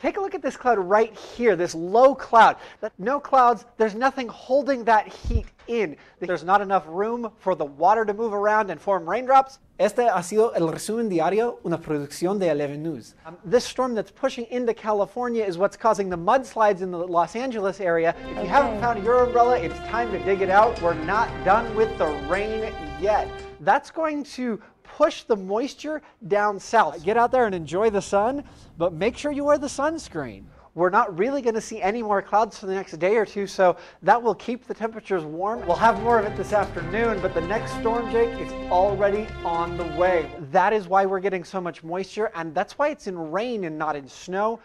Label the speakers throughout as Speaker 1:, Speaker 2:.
Speaker 1: Take a look at this cloud right here, this low cloud. No clouds, there's nothing holding that heat in. There's not enough room for the water to move around and form raindrops.
Speaker 2: Este ha sido el resumen diario, una producción de 11 News.
Speaker 1: This storm that's pushing into California is what's causing the mudslides in the Los Angeles area. If you haven't found your umbrella, it's time to dig it out. We're not done with the rain yet. That's going to push the moisture down south. Get out there and enjoy the sun, but make sure you wear the sunscreen. We're not really going to see any more clouds for the next day or two, so that will keep the temperatures warm. We'll have more of it this afternoon, but the next storm, Jake, is already on the way. That is why we're getting so much moisture, and that's why it's in rain and not in snow.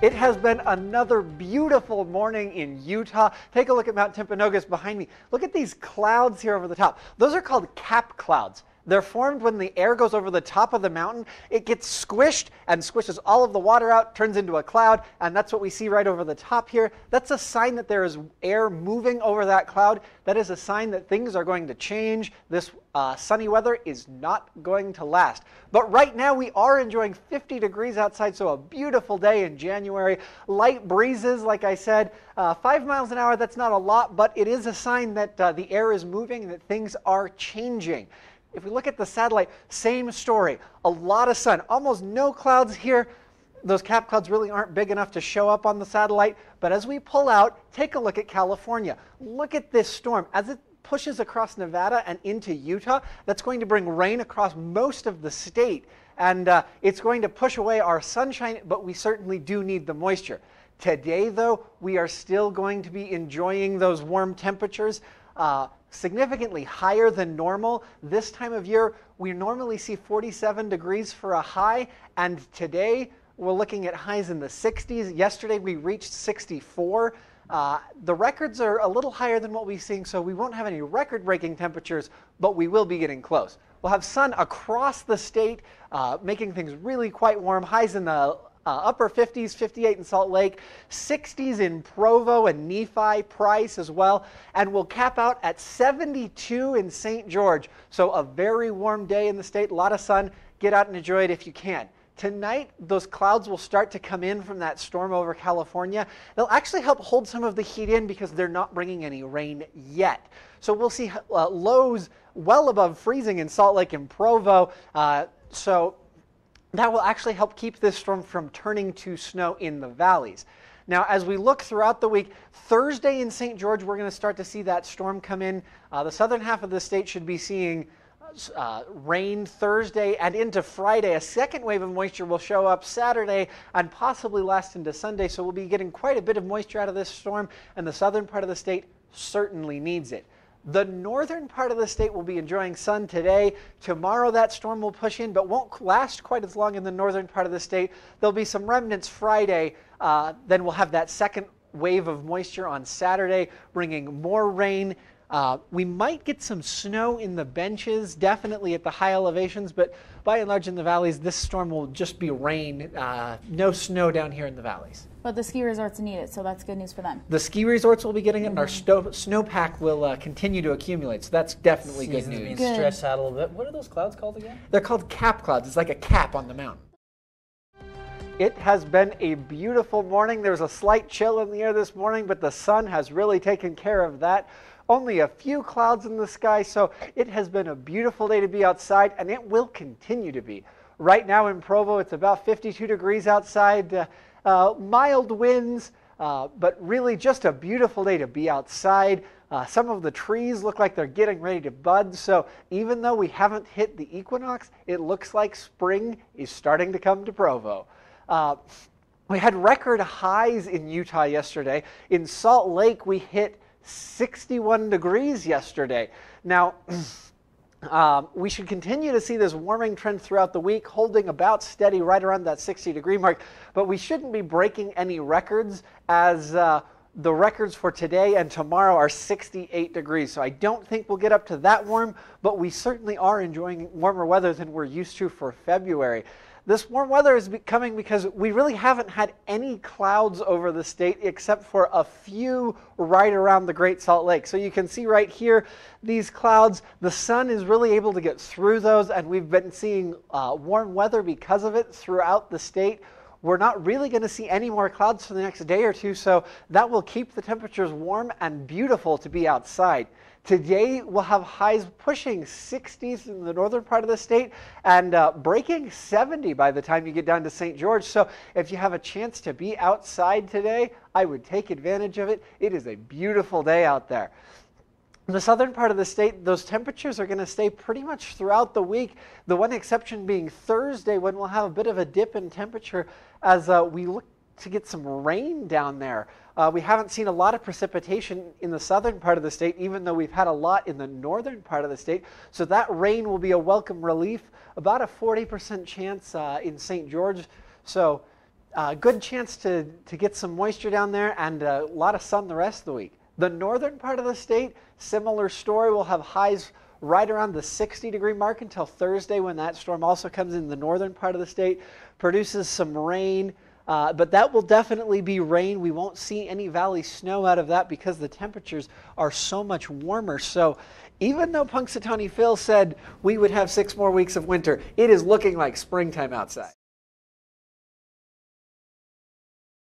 Speaker 1: It has been another beautiful morning in Utah. Take a look at Mount Timpanogos behind me. Look at these clouds here over the top. Those are called cap clouds. They're formed when the air goes over the top of the mountain. It gets squished and squishes all of the water out, turns into a cloud, and that's what we see right over the top here. That's a sign that there is air moving over that cloud. That is a sign that things are going to change. This sunny weather is not going to last. But right now we are enjoying 50 degrees outside, so a beautiful day in January. Light breezes, like I said, 5 miles an hour. That's not a lot, but it is a sign that the air is moving and that things are changing. If we look at the satellite, same story. A lot of sun, almost no clouds here. Those cap clouds really aren't big enough to show up on the satellite. But as we pull out, take a look at California. Look at this storm. As it pushes across Nevada and into Utah, that's going to bring rain across most of the state. And it's going to push away our sunshine, but we certainly do need the moisture. Today, though, we are still going to be enjoying those warm temperatures. Significantly higher than normal. This time of year, we normally see 47 degrees for a high, and today we're looking at highs in the 60s. Yesterday we reached 64. The records are a little higher than what we're seeing, so we won't have any record-breaking temperatures, but we will be getting close. We'll have sun across the state, making things really quite warm. Highs in the upper 50s, 58 in Salt Lake, 60s in Provo and Nephi, Price as well, and we'll cap out at 72 in St. George. So a very warm day in the state, a lot of sun. Get out and enjoy it if you can. Tonight, those clouds will start to come in from that storm over California. They'll actually help hold some of the heat in because they're not bringing any rain yet. So we'll see lows well above freezing in Salt Lake and Provo. So that will actually help keep this storm from turning to snow in the valleys. Now, as we look throughout the week, Thursday in St. George, we're going to start to see that storm come in. The southern half of the state should be seeing rain Thursday and into Friday. A second wave of moisture will show up Saturday and possibly last into Sunday. So we'll be getting quite a bit of moisture out of this storm, and the southern part of the state certainly needs it. The northern part of the state will be enjoying sun today. Tomorrow that storm will push in, but won't last quite as long in the northern part of the state. There'll be some remnants Friday. Then we'll have that second wave of moisture on Saturday, bringing more rain. We might get some snow in the benches, definitely at the high elevations, but by and large in the valleys, this storm will just be rain. No snow down here in the valleys.
Speaker 3: But the ski resorts need it, so that's good news for them.
Speaker 1: The ski resorts will be getting it, and our snowpack will continue to accumulate, so that's definitely good news.
Speaker 4: Being stretched out a little bit. What are those clouds called again?
Speaker 1: They're called cap clouds. It's like a cap on the mountain. It has been a beautiful morning. There's a slight chill in the air this morning, but the sun has really taken care of that. Only a few clouds in the sky, so it has been a beautiful day to be outside, and it will continue to be. Right now in Provo, it's about 52 degrees outside, mild winds, but really just a beautiful day to be outside. Some of the trees look like they're getting ready to bud, so even though we haven't hit the equinox, it looks like spring is starting to come to Provo. We had record highs in Utah yesterday. In Salt Lake, we hit 61 degrees yesterday. Now, we should continue to see this warming trend throughout the week, holding about steady right around that 60-degree mark, but we shouldn't be breaking any records as the records for today and tomorrow are 68 degrees. So I don't think we'll get up to that warm, but we certainly are enjoying warmer weather than we're used to for February. This warm weather is coming because we really haven't had any clouds over the state except for a few right around the Great Salt Lake. So you can see right here, these clouds, the sun is really able to get through those, and we've been seeing warm weather because of it throughout the state. we're not really going to see any more clouds for the next day or two, so that will keep the temperatures warm and beautiful to be outside. Today we'll have highs pushing 60s in the northern part of the state and breaking 70 by the time you get down to St. George. So if you have a chance to be outside today, I would take advantage of it. It is a beautiful day out there. In the southern part of the state, those temperatures are going to stay pretty much throughout the week. The one exception being Thursday, when we'll have a bit of a dip in temperature as we look to get some rain down there. We haven't seen a lot of precipitation in the southern part of the state, even though we've had a lot in the northern part of the state. So that rain will be a welcome relief. About a 40% chance in St. George. So good chance to get some moisture down there and a lot of sun the rest of the week. The northern part of the state, similar story. We'll have highs right around the 60-degree mark until Thursday, when that storm also comes in the northern part of the state, produces some rain. But that will definitely be rain. We won't see any valley snow out of that because the temperatures are so much warmer. So even though Punxsutawney Phil said we would have 6 more weeks of winter, it is looking like springtime outside.